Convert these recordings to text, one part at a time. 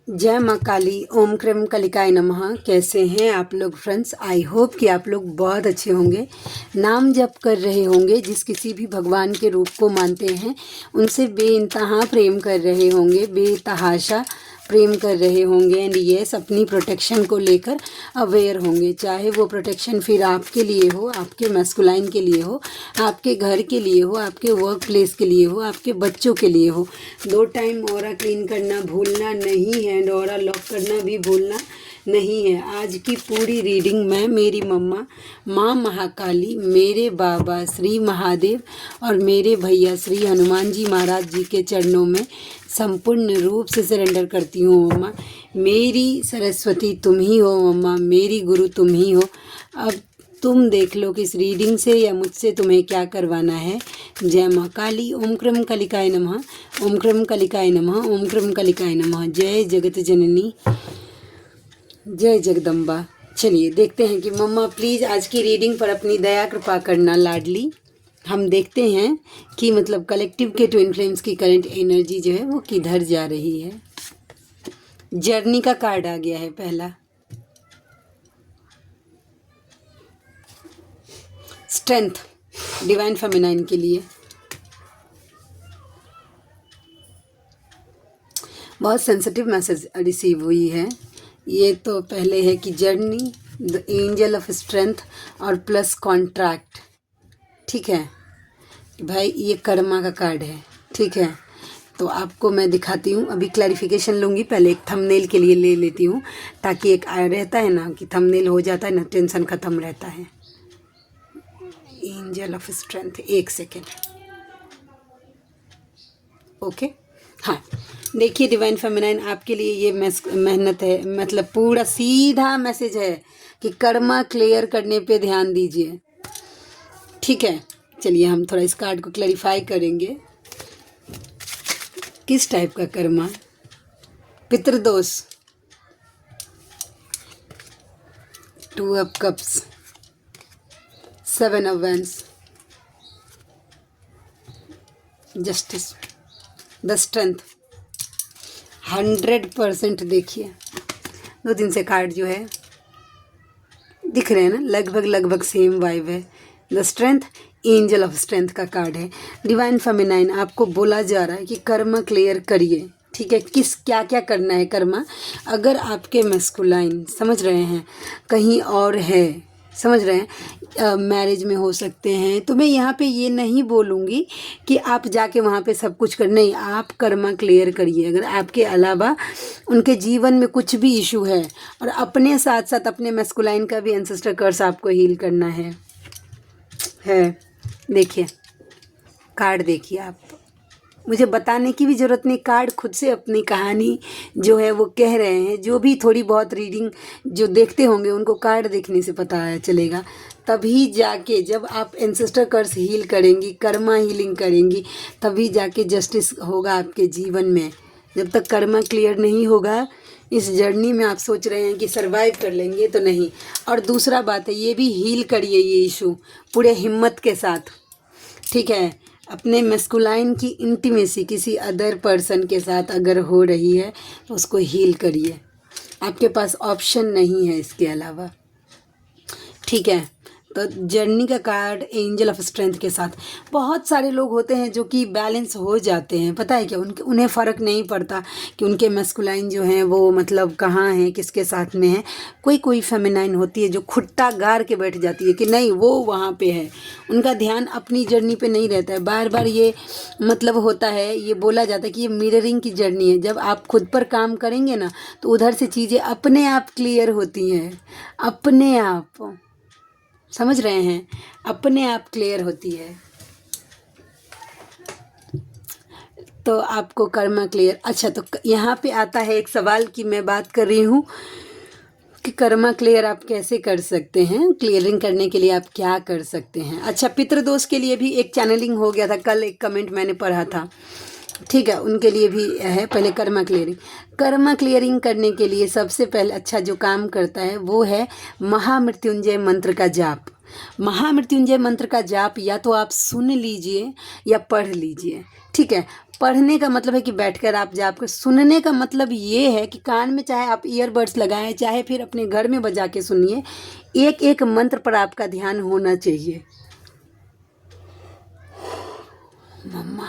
जय माँ काली। ओम क्रम कलिकाय नमः। कैसे हैं आप लोग फ्रेंड्स? आई होप कि आप लोग बहुत अच्छे होंगे। नाम जप कर रहे होंगे, जिस किसी भी भगवान के रूप को मानते हैं उनसे बेइंतहा प्रेम कर रहे होंगे, बेतहाशा प्रेम कर रहे होंगे। एंड यस, अपनी प्रोटेक्शन को लेकर अवेयर होंगे। चाहे वो प्रोटेक्शन फिर आपके लिए हो, आपके मैस्कुलाइन के लिए हो, आपके घर के लिए हो, आपके वर्क प्लेस के लिए हो, आपके बच्चों के लिए हो। 2 टाइम ऑरा क्लीन करना भूलना नहीं है एंड ऑरा लॉक करना भी भूलना नहीं है। आज की पूरी रीडिंग में मेरी मम्मा माँ महाकाली, मेरे बाबा श्री महादेव और मेरे भैया श्री हनुमान जी महाराज जी के चरणों में संपूर्ण रूप से सरेंडर करती हूँ। मम्मा मेरी सरस्वती तुम ही हो, मम्मा मेरी गुरु तुम ही हो। अब तुम देख लो कि इस रीडिंग से या मुझसे तुम्हें क्या करवाना है। जय माँ काली। ओम क्रम कलिकाय नमः। ओम क्रम कलिकाय नमः। ओम क्रम कलिकाय नमः। जय जगत जननी, जय जगदम्बा। चलिए देखते हैं कि मम्मा प्लीज़ आज की रीडिंग पर अपनी दया कृपा करना लाडली। हम देखते हैं कि मतलब कलेक्टिव के ट्विन फ्लेम्स की करंट एनर्जी जो है वो किधर जा रही है। जर्नी का कार्ड आ गया है पहला। स्ट्रेंथ डिवाइन फेमिनाइन के लिए बहुत सेंसिटिव मैसेज रिसीव हुई है। ये तो पहले है कि journey, the angel of strength और प्लस कॉन्ट्रैक्ट। ठीक है भाई, ये कर्मा का कार्ड है। ठीक है, तो आपको मैं दिखाती हूँ। अभी क्लैरिफिकेशन लूँगी, पहले एक थंबनेल के लिए ले लेती हूँ ताकि एक रहता है ना कि थंबनेल हो जाता है ना, टेंशन ख़त्म रहता है। एंजल ऑफ स्ट्रेंथ, एक सेकेंड। ओके, हाँ देखिए डिवाइन फेमिनाइन आपके लिए ये मेहनत है, मतलब पूरा सीधा मैसेज है कि कर्मा क्लियर करने पे ध्यान दीजिए। ठीक है, चलिए हम थोड़ा इस कार्ड को क्लैरिफाई करेंगे। किस टाइप का कर्मा? पितृदोष, 2 of cups, 7 of wands, justice, the strength. 100% देखिए 2 दिन से कार्ड जो है दिख रहे हैं ना, लगभग सेम वाइब है। The strength, angel of strength का कार्ड है। डिवाइन फेमिनाइन आपको बोला जा रहा है कि कर्मा क्लियर करिए। ठीक है, किस क्या क्या करना है कर्मा। अगर आपके मैस्कुलाइन समझ रहे हैं कहीं और है, समझ रहे हैं मैरिज में हो सकते हैं, तो मैं यहाँ पे ये नहीं बोलूँगी कि आप जाके वहाँ पे सब कुछ कर, नहीं, आप कर्मा क्लियर करिए। अगर आपके अलावा उनके जीवन में कुछ भी इशू है, और अपने साथ साथ अपने मैस्कुलाइन का भी एंसेस्टर कर्स आपको हील करना है। देखिए कार्ड, देखिए आप, मुझे बताने की भी ज़रूरत नहीं, कार्ड खुद से अपनी कहानी जो है वो कह रहे हैं। जो भी थोड़ी बहुत रीडिंग जो देखते होंगे उनको कार्ड देखने से पता चलेगा। तभी जाके जब आप एंसेस्टर कर्स हील करेंगी, कर्मा हीलिंग करेंगी, तभी जाके जस्टिस होगा आपके जीवन में। जब तक कर्मा क्लियर नहीं होगा इस जर्नी में, आप सोच रहे हैं कि सरवाइव कर लेंगे, तो नहीं। और दूसरा बात है, ये भी हील करिए ये इशू पूरे हिम्मत के साथ। ठीक है, अपने मैस्कुलाइन की इंटीमेसी किसी अदर पर्सन के साथ अगर हो रही है तो उसको हील करिए। आपके पास ऑप्शन नहीं है इसके अलावा। ठीक है, तो जर्नी का कार्ड एंजल ऑफ स्ट्रेंथ के साथ बहुत सारे लोग होते हैं जो कि बैलेंस हो जाते हैं। पता है क्या, उन्हें फ़र्क नहीं पड़ता कि उनके मैस्कुलाइन जो हैं वो मतलब कहाँ हैं, किसके साथ में है। कोई फेमिनाइन होती है जो खुट्टा गार के बैठ जाती है कि नहीं वो वहाँ पे है, उनका ध्यान अपनी जर्नी पे नहीं रहता है। बार बार ये मतलब होता है, ये बोला जाता है कि ये मिररिंग की जर्नी है। जब आप खुद पर काम करेंगे ना तो उधर से चीज़ें अपने आप क्लियर होती हैं, अपने आप, समझ रहे हैं, अपने आप क्लियर होती है। तो आपको कर्मा क्लियर। अच्छा, तो यहाँ पे आता है एक सवाल कि मैं बात कर रही हूँ कि कर्मा क्लियर आप कैसे कर सकते हैं, क्लियरिंग करने के लिए आप क्या कर सकते हैं। अच्छा, पितृदोष के लिए भी एक चैनलिंग हो गया था, कल एक कमेंट मैंने पढ़ा था। ठीक है, उनके लिए भी है। पहले कर्मा क्लियरिंग, कर्मा क्लियरिंग करने के लिए सबसे पहले अच्छा जो काम करता है वो है महामृत्युंजय मंत्र का जाप। महामृत्युंजय मंत्र का जाप या तो आप सुन लीजिए या पढ़ लीजिए, ठीक है। पढ़ने का मतलब है कि बैठकर आप जाप कर, सुनने का मतलब ये है कि कान में चाहे आप ईयरबड्स लगाएं, चाहे फिर अपने घर में बजा के सुनिए, एक एक मंत्र पर आपका ध्यान होना चाहिए। मम्मा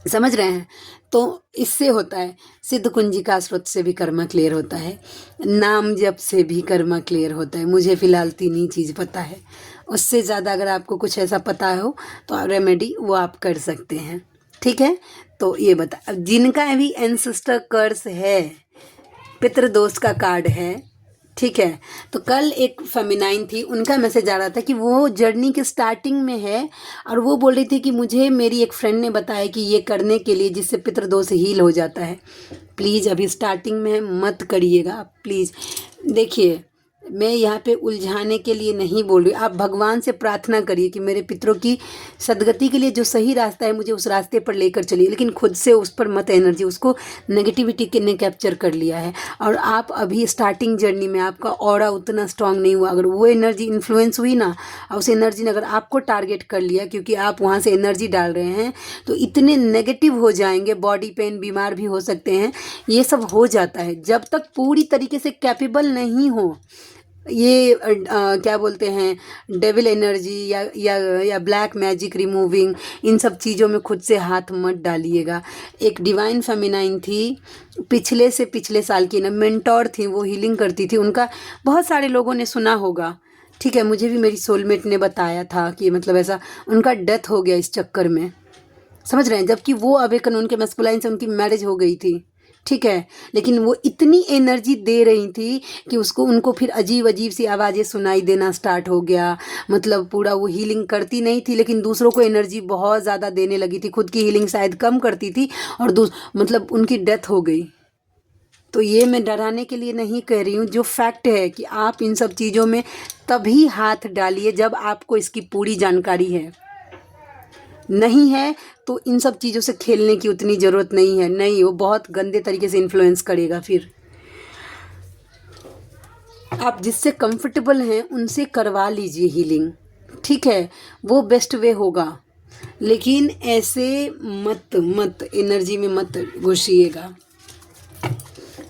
समझ रहे हैं? तो इससे होता है, सिद्ध कुंजिका स्रोत से भी कर्मा क्लियर होता है, नाम जप से भी कर्मा क्लियर होता है। मुझे फ़िलहाल 3 ही चीज़ पता है, उससे ज़्यादा अगर आपको कुछ ऐसा पता हो तो रेमेडी वो आप कर सकते हैं, ठीक है। तो ये बता, अब जिनका भी एंसेस्टर कर्स है, पितृदोष का कार्ड है, ठीक है। तो कल एक फेमिनाइन थी, उनका मैसेज आ रहा था कि वो जर्नी के स्टार्टिंग में है और वो बोल रही थी कि मुझे मेरी एक फ्रेंड ने बताया कि ये करने के लिए, जिससे पितृदोष हील हो जाता है। प्लीज़ अभी स्टार्टिंग में मत करिएगा प्लीज़। देखिए, मैं यहाँ पे उलझाने के लिए नहीं बोल रही, आप भगवान से प्रार्थना करिए कि मेरे पितरों की सदगति के लिए जो सही रास्ता है मुझे उस रास्ते पर लेकर चलिए, लेकिन खुद से उस पर मत एनर्जी, उसको नेगेटिविटी ने कैप्चर कर लिया है। और आप अभी स्टार्टिंग जर्नी में, आपका ऑरा उतना स्ट्रांग नहीं हुआ, अगर वो एनर्जी इन्फ्लुएंस हुई ना, और उस एनर्जी ने अगर आपको टारगेट कर लिया, क्योंकि आप वहाँ से एनर्जी डाल रहे हैं, तो इतने नेगेटिव हो जाएंगे, बॉडी पेन, बीमार भी हो सकते हैं, ये सब हो जाता है। जब तक पूरी तरीके से कैपेबल नहीं हो, ये क्या बोलते हैं, डेविल एनर्जी या ब्लैक मैजिक रिमूविंग, इन सब चीज़ों में खुद से हाथ मत डालिएगा। एक डिवाइन फेमिनाइन थी, पिछले साल की ना, मेंटोर थी, वो हीलिंग करती थी, उनका बहुत सारे लोगों ने सुना होगा, ठीक है। मुझे भी मेरी सोलमेट ने बताया था कि मतलब ऐसा उनका डेथ हो गया इस चक्कर में, समझ रहे हैं। जबकि वो अवेकन, उनके मैस्कुलाइन से उनकी मैरिज हो गई थी, ठीक है, लेकिन वो इतनी एनर्जी दे रही थी कि उनको फिर अजीब अजीब सी आवाज़ें सुनाई देना स्टार्ट हो गया। मतलब पूरा वो हीलिंग करती नहीं थी, लेकिन दूसरों को एनर्जी बहुत ज़्यादा देने लगी थी, खुद की हीलिंग शायद कम करती थी, और मतलब उनकी डेथ हो गई। तो ये मैं डराने के लिए नहीं कह रही हूँ, जो फैक्ट है कि आप इन सब चीज़ों में तभी हाथ डालिए जब आपको इसकी पूरी जानकारी है। नहीं है तो इन सब चीज़ों से खेलने की उतनी ज़रूरत नहीं है, नहीं, वो बहुत गंदे तरीके से इन्फ्लुएंस करेगा। फिर आप जिससे कंफर्टेबल हैं उनसे करवा लीजिए हीलिंग, ठीक है, वो बेस्ट वे होगा। लेकिन ऐसे मत एनर्जी में मत घुसिएगा,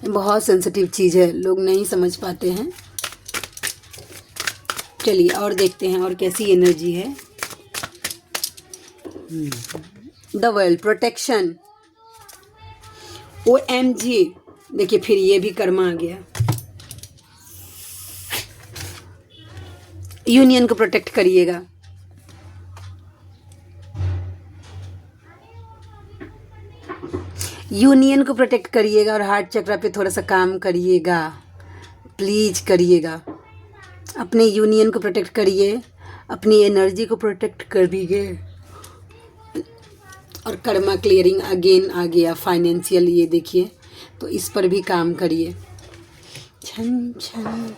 बहुत सेंसिटिव चीज़ है, लोग नहीं समझ पाते हैं। चलिए और देखते हैं और कैसी एनर्जी है। द वर्ल्ड प्रोटेक्शन, OMG, देखिए फिर ये भी कर्मा आ गया। यूनियन को प्रोटेक्ट करिएगा, यूनियन को प्रोटेक्ट करिएगा और हार्ट चक्र पे थोड़ा सा काम करिएगा, प्लीज करिएगा। अपने यूनियन को प्रोटेक्ट करिए, अपनी एनर्जी को प्रोटेक्ट करिए। और कर्मा क्लियरिंग अगेन आ गया, फाइनेंशियल, ये देखिए, तो इस पर भी काम करिए। छन छन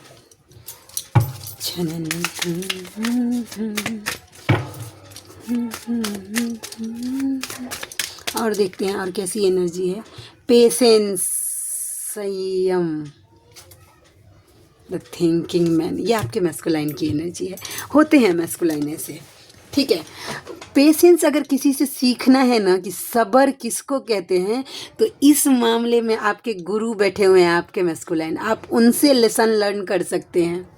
छन और देखते हैं और कैसी एनर्जी है। पेशेंस, संयम, द थिंकिंग मैन, ये आपके मैस्कुलाइन की एनर्जी है। होते हैं मैस्कुलाइन ऐसे, ठीक है। पेशेंस अगर किसी से सीखना है ना कि सब्र किसको कहते हैं, तो इस मामले में आपके गुरु बैठे हुए हैं, आपके मैस्कुलाइन, आप उनसे लेसन लर्न कर सकते हैं।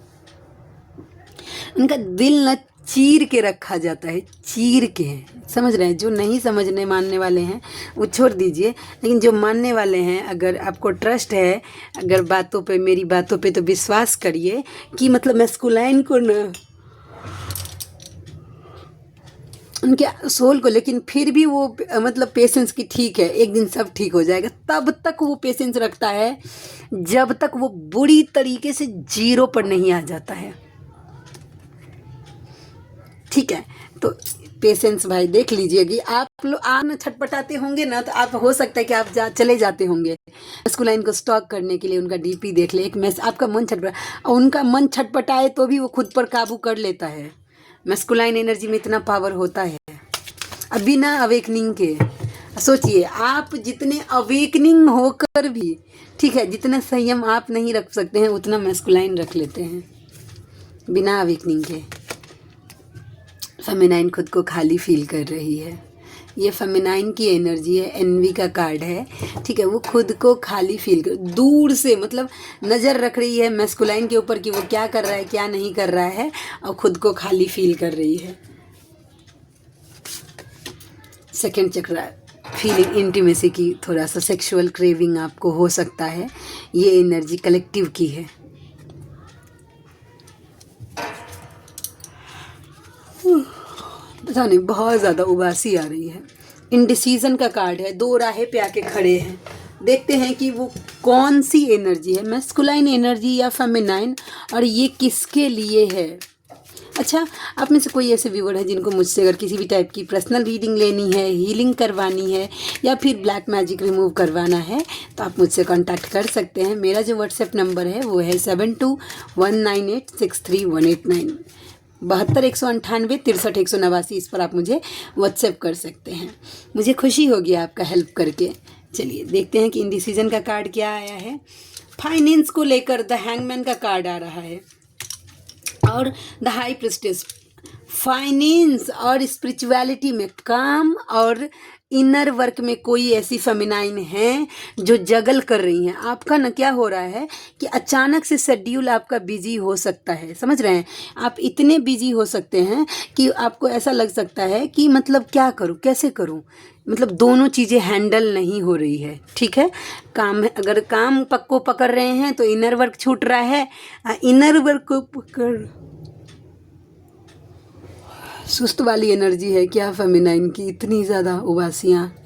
उनका दिल न चीर के रखा जाता है, चीर के, समझ रहे हैं। जो नहीं समझने मानने वाले हैं वो छोड़ दीजिए, लेकिन जो मानने वाले हैं, अगर आपको ट्रस्ट है, अगर बातों पे, मेरी बातों पे, तो विश्वास करिए कि मतलब मैस्कुलाइन को न, उनके सोल को, लेकिन फिर भी वो मतलब पेशेंस की, ठीक है, एक दिन सब ठीक हो जाएगा, तब तक वो पेशेंस रखता है जब तक वो बुरी तरीके से जीरो पर नहीं आ जाता है, ठीक है। तो पेशेंस भाई देख लीजिए कि आप लोग आन छटपटाते होंगे ना, तो आप हो सकता है कि आप चले जाते होंगे मैस्कुलाइन को स्टॉक करने के लिए। उनका डीपी देख ले, एक आपका मन छटपटा, और उनका मन छटपटाए तो भी वो खुद पर काबू कर लेता है। मैस्कुलाइन एनर्जी में इतना पावर होता है। अब बिना अवेकनिंग के सोचिए, आप जितने अवेकनिंग होकर भी, ठीक है, जितना संयम आप नहीं रख सकते हैं उतना मैस्कुलाइन रख लेते हैं बिना अवेकनिंग के। फेमिनाइन खुद को खाली फील कर रही है। ये फेमिनाइन की एनर्जी है, एनवी का कार्ड है, ठीक है। वो खुद को खाली फील कर, दूर से मतलब नज़र रख रही है मैस्कुलाइन के ऊपर कि वो क्या कर रहा है क्या नहीं कर रहा है, और खुद को खाली फील कर रही है। सेकंड चक्र, फीलिंग इंटीमेसी की, थोड़ा सा सेक्सुअल क्रेविंग आपको हो सकता है। ये एनर्जी कलेक्टिव की है। पता नहीं, बहुत ज़्यादा उबासी आ रही है। इंडिसीजन का कार्ड है, दो राहें पे आके खड़े हैं। देखते हैं कि वो कौन सी एनर्जी है, मैस्कुलाइन एनर्जी या फेमिनाइन, और ये किसके लिए है। अच्छा, आप में से कोई ऐसे व्यूअर है जिनको मुझसे अगर किसी भी टाइप की पर्सनल रीडिंग लेनी है, हीलिंग करवानी है, या फिर ब्लैक मैजिक रिमूव करवाना है, तो आप मुझसे कांटेक्ट कर सकते हैं। मेरा जो व्हाट्सएप नंबर है वो है 7219863189, 72 198 63 189। इस पर आप मुझे व्हाट्सएप कर सकते हैं। मुझे खुशी होगी आपका हेल्प करके। चलिए देखते हैं कि इंडिसीजन का कार्ड क्या आया है। फाइनेंस को लेकर द हैंगमैन का कार्ड आ रहा है, और द हाई प्रिस्टेस। फाइनेंस और स्पिरिचुअलिटी में, काम और इनर वर्क में कोई ऐसी फेमिनाइन है जो जगल कर रही हैं। आपका न क्या हो रहा है कि अचानक से शेड्यूल आपका बिजी हो सकता है, समझ रहे हैं। आप इतने बिजी हो सकते हैं कि आपको ऐसा लग सकता है कि मतलब क्या करूं, कैसे करूं, मतलब दोनों चीज़ें हैंडल नहीं हो रही है, ठीक है। काम है, अगर काम को पकड़ रहे हैं तो इनर वर्क छूट रहा है, इनर वर्क को पकड़, सुस्त वाली एनर्जी है क्या फेमिनाइन की, इतनी ज़्यादा उबासियाँ।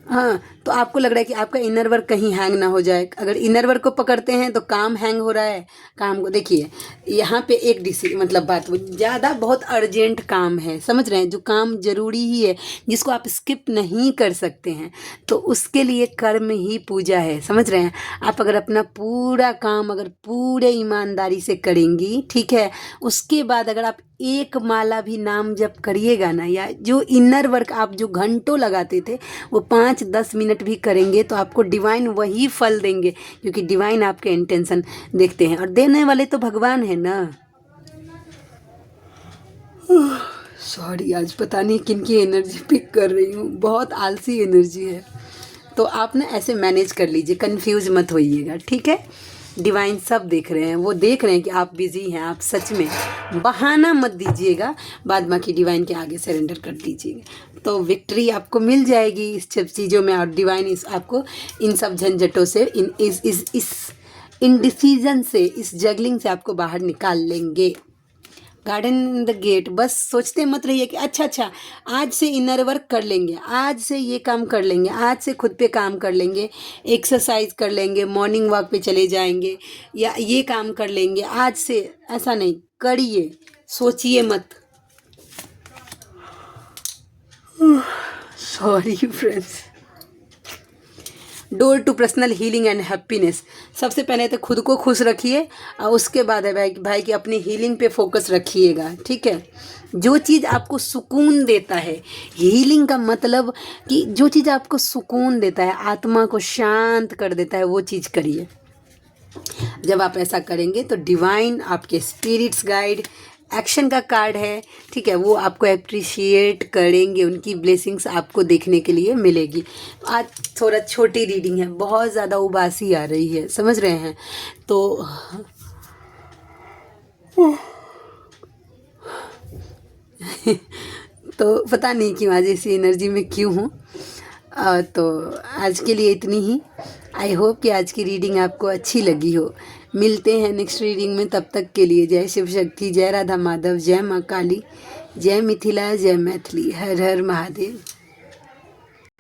हाँ, तो आपको लग रहा है कि आपका इनर वर्क कहीं हैंग ना हो जाए। अगर इनर वर्क को पकड़ते हैं तो काम हैंग हो रहा है। काम को देखिए, यहाँ पे एक मतलब बात ज़्यादा बहुत अर्जेंट काम है, समझ रहे हैं, जो काम ज़रूरी ही है, जिसको आप स्किप नहीं कर सकते हैं, तो उसके लिए कर्म ही पूजा है, समझ रहे हैं। आप अगर अपना पूरा काम अगर पूरे ईमानदारी से करेंगी, ठीक है, उसके बाद अगर आप एक माला भी नाम जप करिएगा ना, या जो इनर वर्क आप जो घंटों लगाते थे वो 5-10 मिनट भी करेंगे, तो आपको डिवाइन वही फल देंगे, क्योंकि डिवाइन आपके इंटेंशन देखते हैं, और देने वाले तो भगवान है ना। सॉरी, आज पता नहीं किन की एनर्जी पिक कर रही हूँ, बहुत आलसी एनर्जी है। तो आप ना ऐसे मैनेज कर लीजिए, कंफ्यूज मत होइएगा, ठीक है। डिवाइन सब देख रहे हैं, वो देख रहे हैं कि आप बिजी हैं, आप सच में बहाना मत दीजिएगा, बाद बाकी डिवाइन के आगे सरेंडर कर दीजिएगा, तो विक्ट्री आपको मिल जाएगी इस सब चीज़ों में। और डिवाइन इस आपको इन सब झंझटों से, इस इनडिसीजन से, इस जगलिंग से आपको बाहर निकाल लेंगे। गार्डन इन द गेट, बस सोचते मत रहिए कि अच्छा आज से इनर वर्क कर लेंगे, आज से ये काम कर लेंगे, आज से खुद पे काम कर लेंगे, एक्सरसाइज कर लेंगे, मॉर्निंग वॉक पे चले जाएंगे, या ये काम कर लेंगे आज से। ऐसा नहीं करिए, सोचिए मत। Sorry friends. Door to personal healing and happiness. सबसे पहले तो खुद को खुश रखिए, और उसके बाद है भाई की अपनी हीलिंग पे फोकस रखिएगा, ठीक है। जो चीज़ आपको सुकून देता है, हीलिंग का मतलब कि जो चीज़ आपको सुकून देता है, आत्मा को शांत कर देता है, वो चीज़ करिए। जब आप ऐसा करेंगे तो डिवाइन आपके स्पिरिट्स गाइड, एक्शन का कार्ड है, ठीक है, वो आपको अप्रिशिएट करेंगे, उनकी ब्लेसिंग्स आपको देखने के लिए मिलेगी। आज थोड़ा छोटी रीडिंग है, बहुत ज़्यादा उबासी आ रही है, समझ रहे हैं। तो तो पता नहीं क्यों आज ऐसी एनर्जी में क्यों हूँ। तो आज के लिए इतनी ही। आई होप कि आज की रीडिंग आपको अच्छी लगी हो। मिलते हैं नेक्स्ट रीडिंग में, तब तक के लिए जय शिव शक्ति, जय राधा माधव, जय माँ काली, जय मिथिला, जय मैथिली, हर हर महादेव।